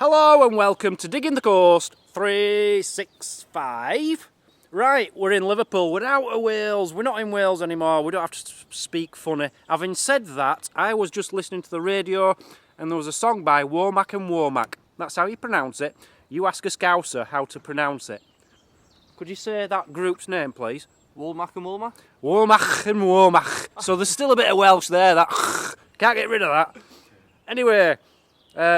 Hello and welcome to Digging the Coast 365. Right, we're in Liverpool, we're out of Wales, we're not in Wales anymore, we don't have to speak funny. Having said that, I was just listening to the radio and there was a song by Womack and Womack. That's how you pronounce it. You ask a Scouser how to pronounce it. Could you say that group's name, please? Womack and Womack? Womack and Womack. So there's still a bit of Welsh there, that can't get rid of that. Anyway,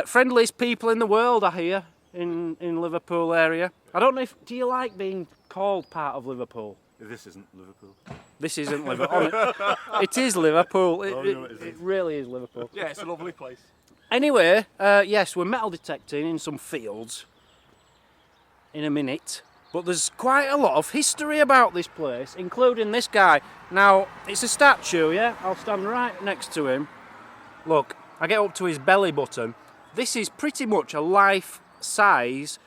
friendliest people in the world, I hear, in Liverpool area. I don't know if, do you like being called part of Liverpool? This isn't Liverpool. This isn't Liverpool. It is Liverpool. It It really is Liverpool. Yeah, it's a lovely place. Anyway, yes, we're metal detecting in some fields in a minute. But there's quite a lot of history about this place, including this guy. Now, it's a statue, yeah? I'll stand right next to him. Look, I get up to his belly button. This is pretty much a life-size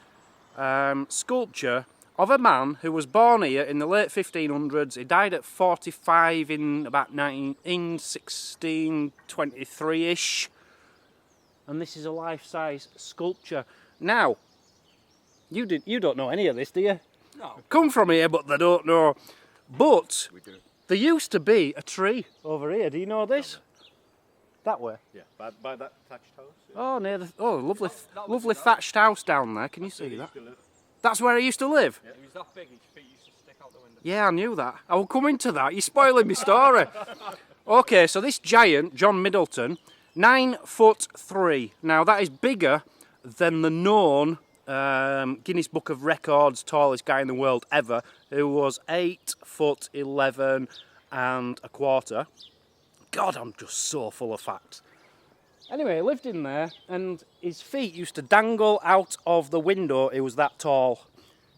sculpture of a man who was born here in the late 1500s. He died at 45 in about 1623-ish. And this is a life-size sculpture. Now, you don't know any of this, do you? No. Come from here, but they don't know. But We do. there used to be a tree over here. Do you know this? That way. Yeah, by that thatched house. Yeah. Oh, near the lovely, that was lovely that. thatched house down there. Can you see that? That's where he used to live. Yeah. He was that big, his feet used to stick out the window. Yeah, I knew that. I will come into that. You're spoiling my story. Okay, so this giant, John Middleton, 9'3". Now that is bigger than the known Guinness Book of Records tallest guy in the world ever, who was 8'11" and a quarter. God, I'm just so full of facts. Anyway, he lived in there and his feet used to dangle out of the window. He was that tall.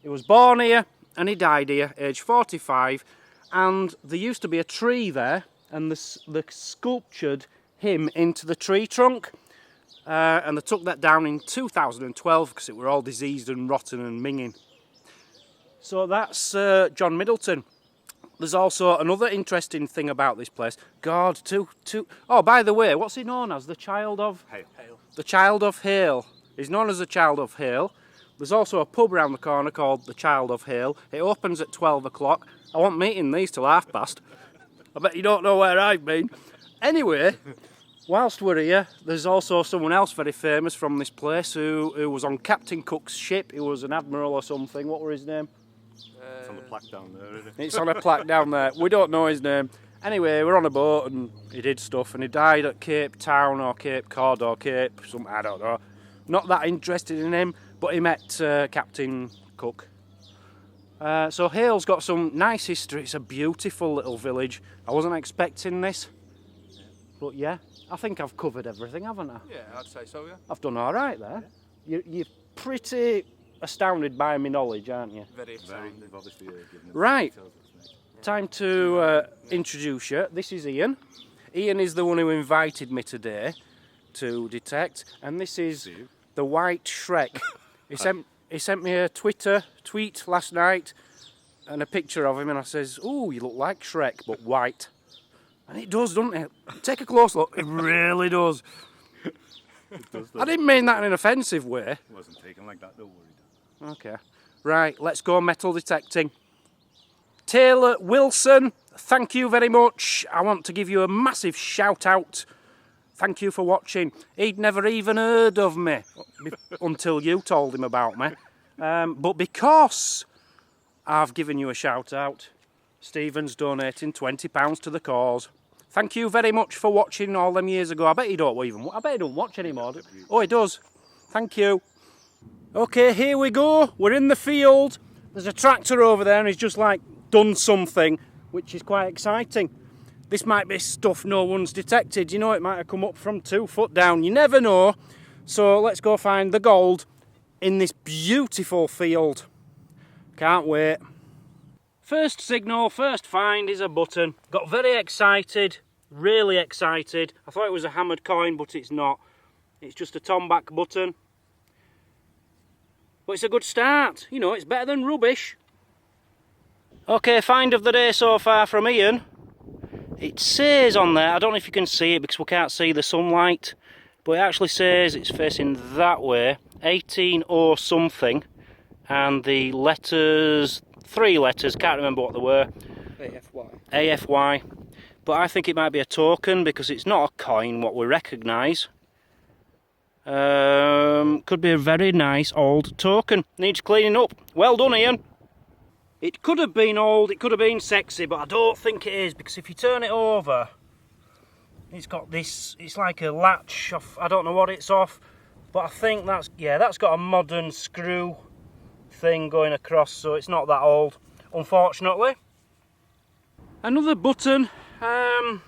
He was born here and he died here, age 45. And there used to be a tree there and they sculptured him into the tree trunk. And they took that down in 2012 because it were all diseased and rotten and minging. So that's John Middleton. There's also another interesting thing about this place. God, oh, by the way, what's he known as? The Child of? Hale. The Child of Hale. He's known as the Child of Hale. There's also a pub round the corner called the Child of Hale. It opens at 12 o'clock. I won't meet in these till past. I bet you don't know where I've been. Anyway, whilst we're here, there's also someone else very famous from this place who was on Captain Cook's ship. He was an admiral or something. What were his name? It's on the plaque down there, isn't it? It's on a plaque down there. We don't know his name. Anyway, we're on a boat and he did stuff and he died at Cape Town or Cape Cod or Cape something, I don't know. Not that interested in him, but he met Captain Cook. So Hale's got some nice history. It's a beautiful little village. I wasn't expecting this, but yeah, I think I've covered everything, haven't I? Yeah, I'd say so, yeah. I've done all right there. You're pretty astounded by my knowledge, aren't you? Very exciting. They've obviously given us Right. details of the snake. Time to introduce you. This is Ian. Ian is the one who invited me today to detect, and this is the White Shrek. He sent me a tweet last night and a picture of him, and I says, "Ooh, you look like Shrek, but white." And it does, doesn't it? Take a close look. It really does. It does, I didn't mean that in an offensive way. It wasn't taken like that, don't worry. Okay. Right, let's go metal detecting. Taylor Wilson, thank you very much. I want to give you a massive shout out. Thank you for watching. He'd never even heard of me until you told him about me. But because I've given you a shout out, Stephen's donating £20 to the cause. Thank you very much for watching all them years ago. I bet he don't watch anymore. Oh, he does. Thank you. Okay, here we go. We're in the field. There's a tractor over there and he's just like done something, which is quite exciting. This might be stuff no one's detected. You know, it might have come up from 2 foot down. You never know. So let's go find the gold in this beautiful field. Can't wait. First signal, first find is a button. Got very excited, really excited. I thought it was a hammered coin, but it's not. It's just a tomback button. But it's a good start. You know, it's better than rubbish. Okay, find of the day so far from Ian. It says on there, I don't know if you can see it because we can't see the sunlight, but it actually says it's facing that way. 18 or something, and the letters, 3 letters, can't remember what they were. AFY. AFY. But I think it might be a token because it's not a coin what we recognise. Could be a very nice old token. Needs cleaning up. Well done, Ian. It could have been old, it could have been sexy, but I don't think it is, because if you turn it over, it's got this, it's like a latch off, I don't know what it's off, but I think that's, yeah, that's got a modern screw thing going across, so it's not that old, unfortunately. Another button, that's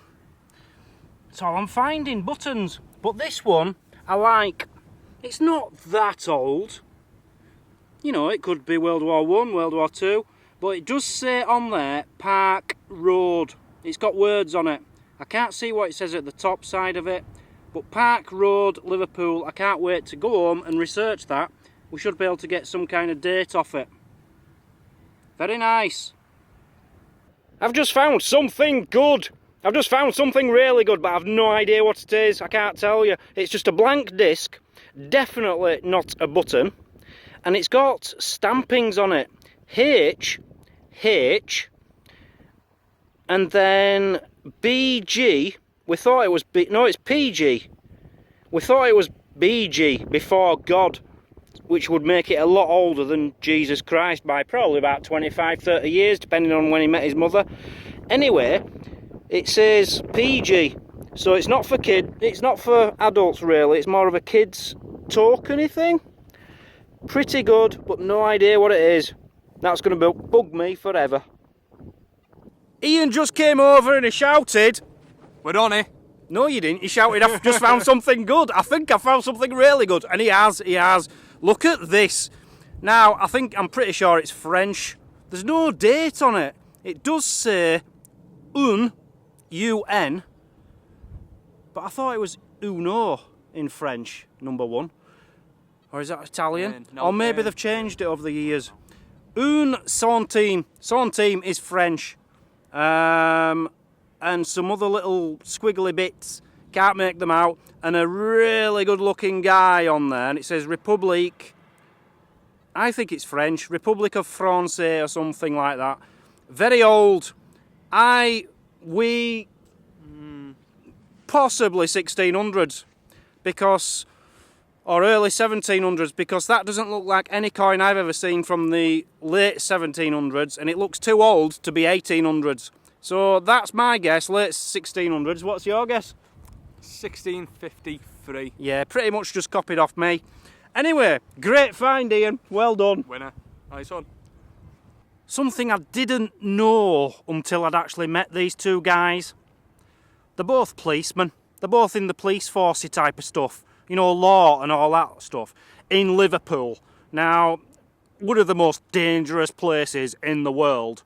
all I'm finding, buttons, but this one, I like. It's not that old, you know, it could be World War I, World War II, but it does say on there, Park Road. It's got words on it. I can't see what it says at the top side of it, but Park Road, Liverpool. I can't wait to go home and research that. We should be able to get some kind of date off it. Very nice. I've just found something good. I've just found something really good, but I've no idea what it is. I can't tell you. It's just a blank disc, definitely not a button, and it's got stampings on it. H, and then BG. We thought it was no, it's PG. We thought it was BG, before God, which would make it a lot older than Jesus Christ by probably about 25-30 years, depending on when he met his mother. Anyway, it says PG, so it's not for it's not for adults really, it's more of a kids tokeny thing. Pretty good, but no idea what it is. That's going to bug me forever. Ian just came over and he shouted, We're on it. no you didn't, he shouted, I've just found something good. I think I found something really good. And he has. Look at this. Now, I'm pretty sure it's French. There's no date on it. It does say un, U-N, but I thought it was uno in French, number 1. Or is that Italian? No, or maybe they've changed it over the years. Un centime. Centime is French. And some other little squiggly bits. Can't make them out. And a really good looking guy on there. And it says Republique. I think it's French. Republic of France or something like that. Very old. Possibly 1600s. Because... or early 1700s, because that doesn't look like any coin I've ever seen from the late 1700s, and it looks too old to be 1800s. So that's my guess, late 1600s. What's your guess? 1653. Yeah, pretty much just copied off me. Anyway, great find, Ian. Well done. Winner. Nice one. Something I didn't know until I'd actually met these two guys. They're both policemen. They're both in the police force type of stuff. You know, law and all that stuff, in Liverpool. Now, one of the most dangerous places in the world,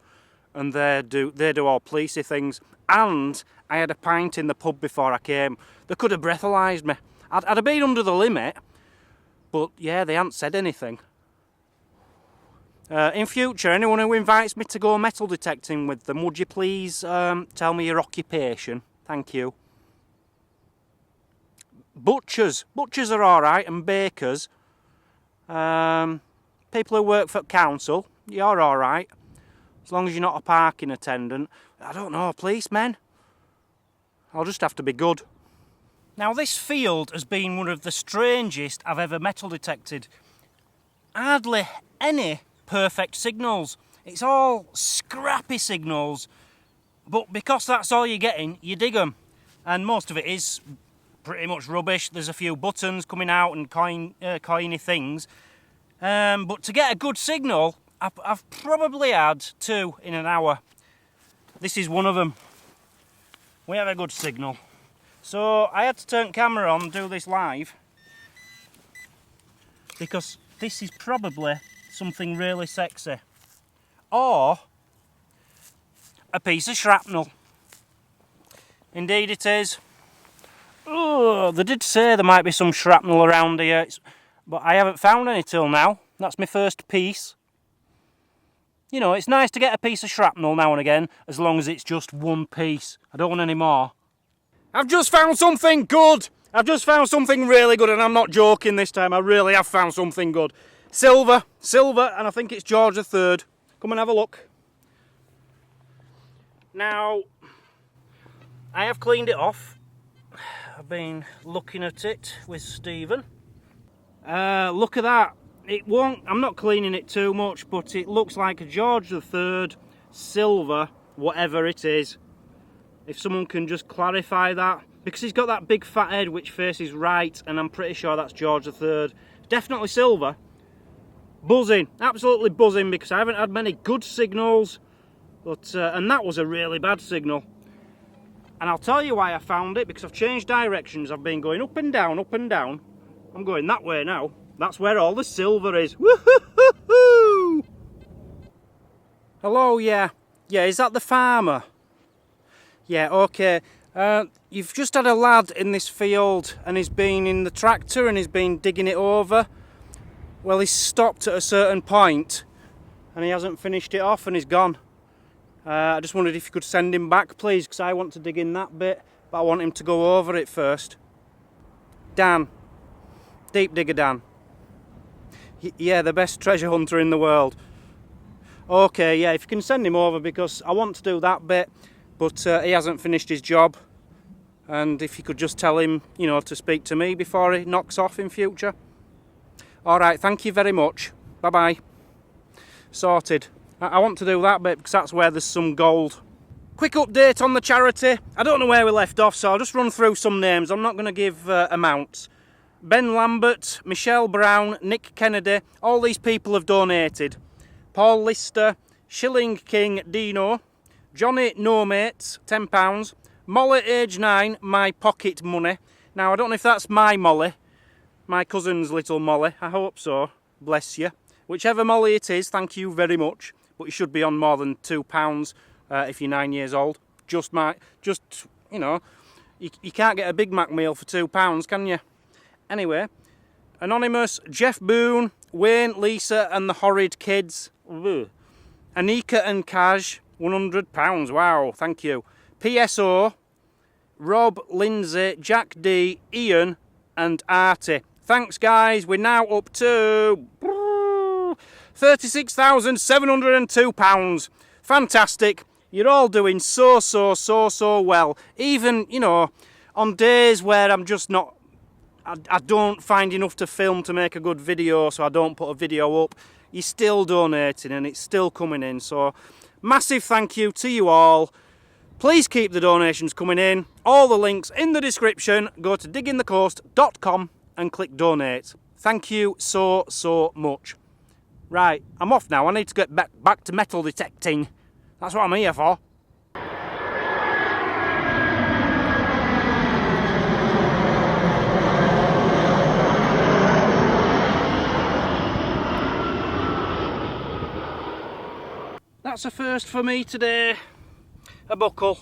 and they do all policey things. And I had a pint in the pub before I came. They could have breathalyzed me. I'd have been under the limit, but yeah, they hadn't said anything. In future, anyone who invites me to go metal detecting with them, would you please tell me your occupation? Thank you. Butchers are alright, and bakers. People who work for council, you're alright. As long as you're not a parking attendant. I don't know, policemen? I'll just have to be good. Now this field has been one of the strangest I've ever metal detected. Hardly any perfect signals. It's all scrappy signals. But because that's all you're getting, you dig them. And most of it is pretty much rubbish. There's a few buttons coming out and coiny things. But to get a good signal, I've probably had 2 in an hour. This is one of them. We have a good signal. So I had to turn camera on and do this live, because this is probably something really sexy. Or a piece of shrapnel. Indeed it is. Oh, they did say there might be some shrapnel around here, but I haven't found any till now. That's my first piece. You know, it's nice to get a piece of shrapnel now and again, as long as it's just one piece. I don't want any more. I've just found something good! I've just found something really good, and I'm not joking this time. I really have found something good. Silver, and I think it's George III. Come and have a look. Now, I have cleaned it off. I've been looking at it with Stephen. Look at that. It won't. I'm not cleaning it too much, but it looks like a George III silver, whatever it is. If someone can just clarify that, because he's got that big fat head which faces right, and I'm pretty sure that's George III. Definitely silver. Buzzing, absolutely buzzing, because I haven't had many good signals, but and that was a really bad signal. And I'll tell you why I found it, because I've changed directions. I've been going up and down, up and down. I'm going that way now. That's where all the silver is. Woo-hoo-hoo-hoo! Hello, yeah. Yeah, is that the farmer? Yeah, okay. You've just had a lad in this field, and he's been in the tractor and he's been digging it over. Well, he's stopped at a certain point and he hasn't finished it off and he's gone. I just wondered if you could send him back, please, because I want to dig in that bit, but I want him to go over it first. Dan. Deep Digger Dan. Yeah, the best treasure hunter in the world. Okay, yeah, if you can send him over, because I want to do that bit, but he hasn't finished his job. And if you could just tell him, you know, to speak to me before he knocks off in future. Alright, thank you very much. Bye-bye. Sorted. I want to do that bit because that's where there's some gold. Quick update on the charity. I don't know where we left off, so I'll just run through some names. I'm not going to give amounts. Ben Lambert, Michelle Brown, Nick Kennedy, all these people have donated. Paul Lister, Shilling King Dino, Johnny No Mates, £10. Molly, age 9, my pocket money. Now, I don't know if that's my Molly. My cousin's little Molly, I hope so, bless you. Whichever Molly it is, thank you very much. But you should be on more than £2 if you're 9 years old. You know, you can't get a Big Mac meal for £2, can you? Anyway, Anonymous, Jeff Boone, Wayne, Lisa and the Horrid Kids. Ugh. Anika and Kaj, £100, wow, thank you. PSO, Rob, Lindsay, Jack D, Ian and Artie. Thanks guys, we're now up to £36,702. Fantastic. You're all doing so well. Even, you know, on days where I'm just not, I don't find enough to film to make a good video, so I don't put a video up. You're still donating and it's still coming in. So massive thank you to you all. Please keep the donations coming in. All the links in the description. Go to diggingthecoast.com and click donate. Thank you so much. Right, I'm off now. I need to get back to metal detecting. That's what I'm here for. That's a first for me today. A buckle.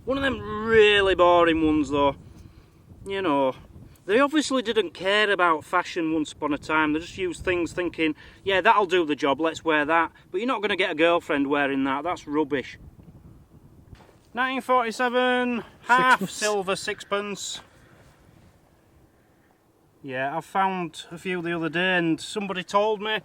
One of them really boring ones though. You know, they obviously didn't care about fashion once upon a time. They just used things thinking, yeah, that'll do the job, let's wear that. But you're not going to get a girlfriend wearing that. That's rubbish. 1947, half silver sixpence. Yeah, I found a few the other day and somebody told me.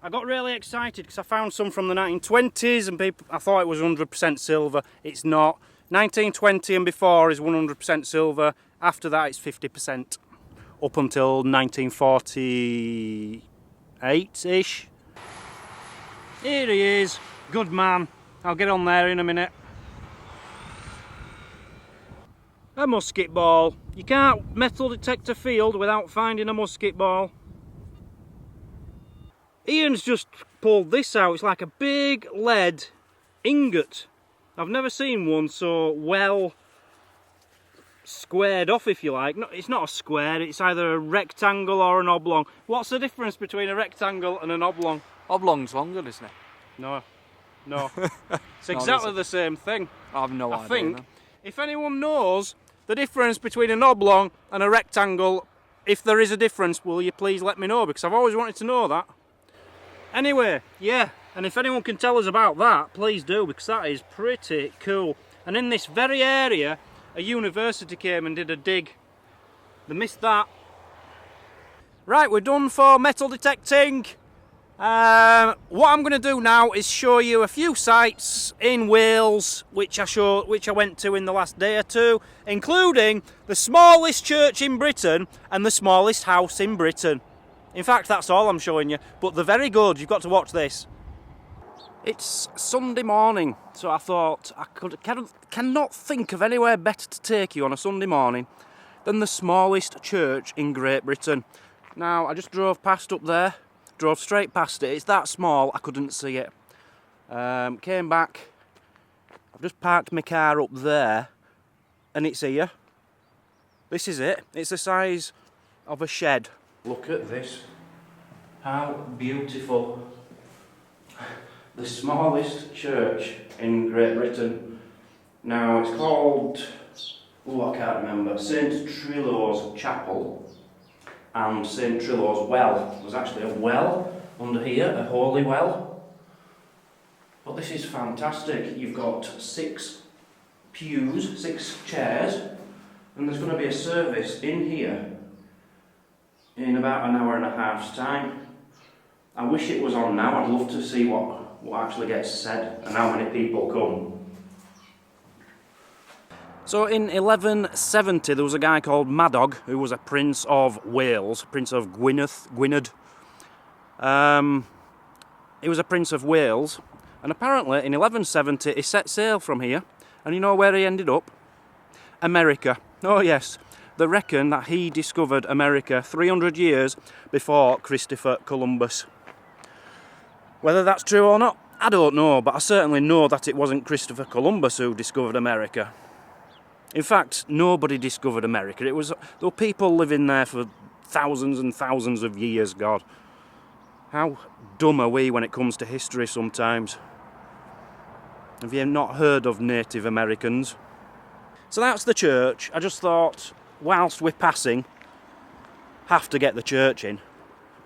I got really excited because I found some from the 1920s and I thought it was 100% silver. It's not. 1920 and before is 100% silver. After that it's 50%. Up until 1948-ish. Here he is. Good man. I'll get on there in a minute. A musket ball. You can't metal detect a field without finding a musket ball. Ian's just pulled this out. It's like a big lead ingot. I've never seen one so well squared off, if you like. No, it's not a square, it's either a rectangle or an oblong. What's the difference between a rectangle and an oblong? Oblong's longer, isn't it? No. It's exactly the same thing. I have no idea. I think if anyone knows the difference between an oblong and a rectangle, if there is a difference, will you please let me know, because I've always wanted to know that. Anyway, yeah, and if anyone can tell us about that, please do, because that is pretty cool. And in this very area, a university came and did a dig. They missed that. Right, we're done for metal detecting. What I'm going to do now is show you a few sites in Wales which I went to in the last day or two, including the smallest church in Britain and the smallest house in Britain. In fact, that's all I'm showing you, but they're very good. You've got to watch this. It's Sunday morning, so I thought cannot think of anywhere better to take you on a Sunday morning than the smallest church in Great Britain. Now, I just drove past up there, drove straight past it. It's that small, I couldn't see it. Came back, I've just parked my car up there, and it's here. This is it. It's the size of a shed. Look at this. How beautiful. The smallest church in Great Britain. Now, it's called, I can't remember, St Trillo's Chapel and St Trillo's Well. There's actually a well under here, a holy well. But this is fantastic. You've got 6 pews, 6 chairs, and there's going to be a service in here in about an hour and a half's time. I wish it was on now. I'd love to see what actually gets said and how many people come. So in 1170 there was a guy called Madog who was a Prince of Wales, Prince of Gwynedd. He was a Prince of Wales, and apparently in 1170 he set sail from here, and you know where he ended up? America. Oh yes, they reckon that he discovered America 300 years before Christopher Columbus. Whether that's true or not, I don't know, but I certainly know that it wasn't Christopher Columbus who discovered America. In fact, nobody discovered America. There were people living there for thousands and thousands of years, God. How dumb are we when it comes to history sometimes? Have you not heard of Native Americans? So that's the church. I just thought, whilst we're passing, have to get the church in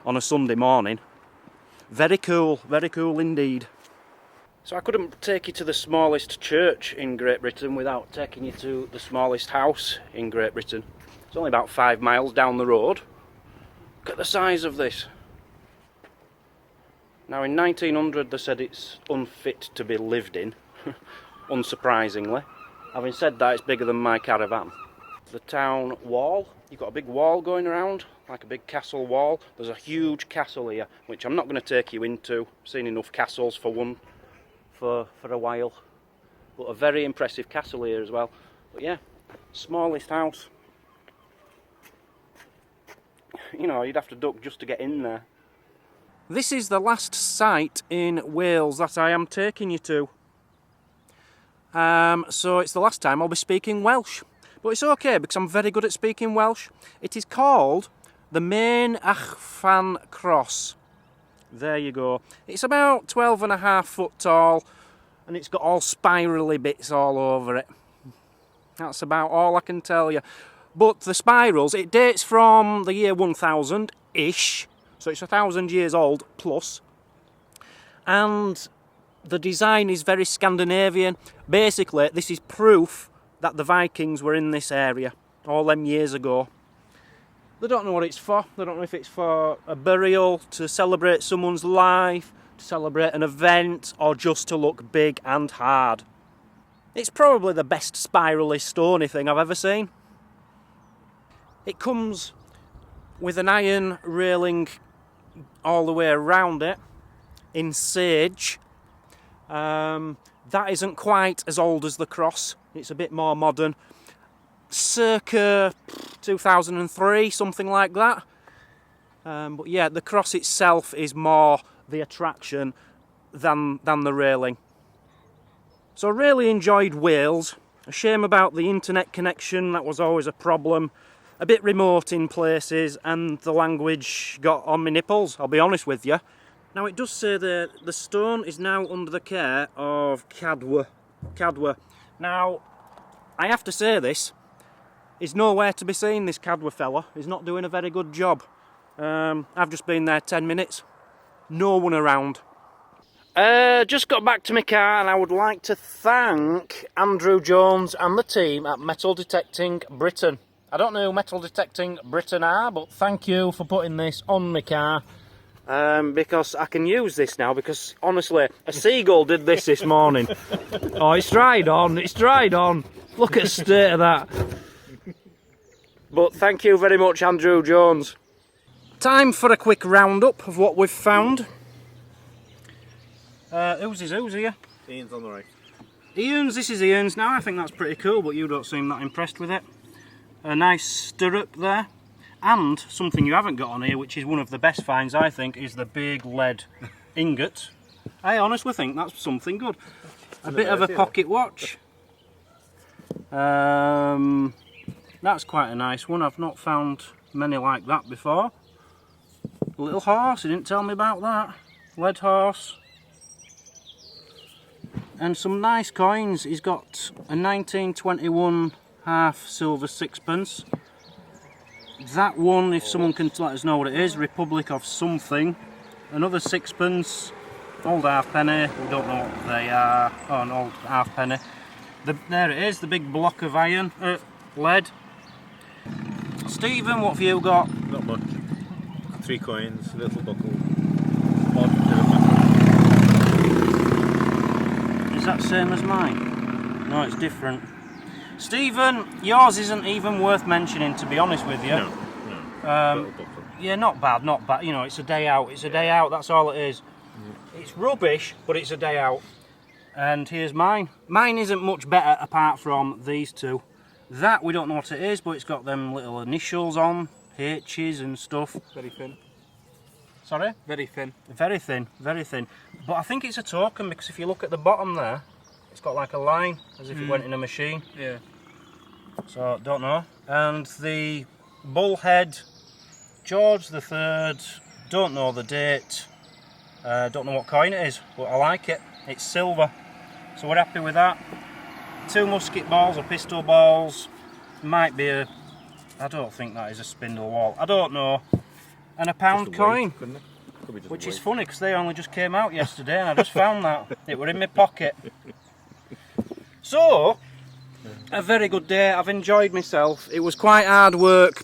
on a Sunday morning. Very cool indeed. So I couldn't take you to the smallest church in Great Britain without taking you to the smallest house in Great Britain. It's only about 5 miles down the road. Look at the size of this. Now in 1900 they said it's unfit to be lived in, unsurprisingly. Having said that, it's bigger than my caravan. The town wall, you've got a big wall going around, like a big castle wall. There's a huge castle here, which I'm not going to take you into. I've seen enough castles for a while. But a very impressive castle here as well. But yeah, smallest house. You know, you'd have to duck just to get in there. This is the last site in Wales that I am taking you to. So it's the last time I'll be speaking Welsh. But it's okay because I'm very good at speaking Welsh. It is called the Maen Achfan Cross. There you go. It's about 12.5 foot tall and it's got all spirally bits all over it. That's about all I can tell you. But the spirals, it dates from the year 1000-ish. So it's 1,000 years old plus. And the design is very Scandinavian. Basically, this is proof that the Vikings were in this area all them years ago. They don't know what it's for. They don't know if it's for a burial, to celebrate someone's life, to celebrate an event, or just to look big and hard. It's probably the best spirally stony thing I've ever seen. It comes with an iron railing all the way around it in sage. That isn't quite as old as the cross. It's a bit more modern. Circa 2003, something like that. But yeah, the cross itself is more the attraction than the railing. So I really enjoyed Wales. A shame about the internet connection, that was always a problem. A bit remote in places, and the language got on my nipples, I'll be honest with you. Now it does say that the stone is now under the care of Cadwa. Now, I have to say this, he's nowhere to be seen, this Cadwa fella. He's not doing a very good job. I've just been there 10 minutes. No one around. Just got back to my car and I would like to thank Andrew Jones and the team at Metal Detecting Britain. I don't know who Metal Detecting Britain are, but thank you for putting this on my car. Because I can use this now, because honestly, a seagull did this morning. Oh, it's dried on, it's dried on. Look at the state of that. But thank you very much, Andrew Jones. Time for a quick roundup of what we've found. Who's here? Ian's on the right. Ian's, this is Ian's now. I think that's pretty cool, but you don't seem that impressed with it. A nice stirrup there. And something you haven't got on here, which is one of the best finds, I think, is the big lead ingot. I honestly think that's something good. A bit of a pocket watch. That's quite a nice one. I've not found many like that before. A little horse, he didn't tell me about that. Lead horse. And some nice coins. He's got a 1921 half silver sixpence. That one, if someone can let us know what it is, Republic of something. Another sixpence, old halfpenny, we don't know what they are. Oh, an old halfpenny. There it is, the big block of iron, lead. Stephen, what have you got? Not much. 3 coins, a little buckle. Is that same as mine? No, it's different. Stephen, yours isn't even worth mentioning, to be honest with you. No. Yeah, not bad, not bad. You know, it's a day out. It's a day out, that's all it is. It's rubbish, but it's a day out. And here's mine. Mine isn't much better apart from these two. That, we don't know what it is, but it's got them little initials on, H's and stuff. Very thin. Sorry? Very thin. Very thin, very thin. But I think it's a token, because if you look at the bottom there, it's got like a line, as if it went in a machine. Yeah. So, don't know. And the bullhead, George III, don't know the date, don't know what coin it is, but I like it. It's silver, so we're happy with that. 2 musket balls or pistol balls, might be a, I don't think that is a spindle wall, I don't know. And a pound coin, which is funny because they only just came out yesterday and I just found that. It were in my pocket. So, a very good day. I've enjoyed myself. It was quite hard work.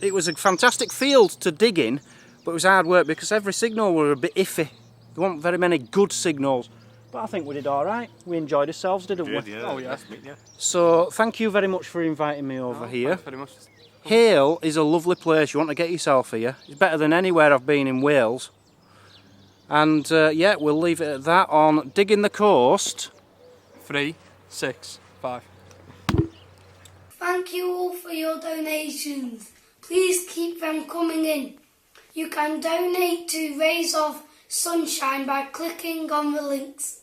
It was a fantastic field to dig in, but it was hard work because every signal were a bit iffy. There weren't very many good signals, but I think we did all right. We enjoyed ourselves, didn't we? Yeah. Oh, yeah. So, thank you very much for inviting me over here. Thanks very much. Hale is a lovely place. You want to get yourself here. It's better than anywhere I've been in Wales. And yeah, we'll leave it at that on Digging the Coast. 3, 6, 5. Thank you all for your donations. Please keep them coming in. You can donate to Rays of Sunshine by clicking on the links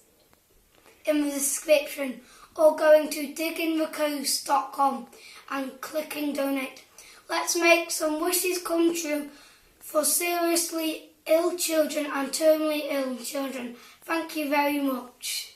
in the description or going to diggingthecoast.com and clicking donate. Let's make some wishes come true for seriously ill children and terminally ill children. Thank you very much.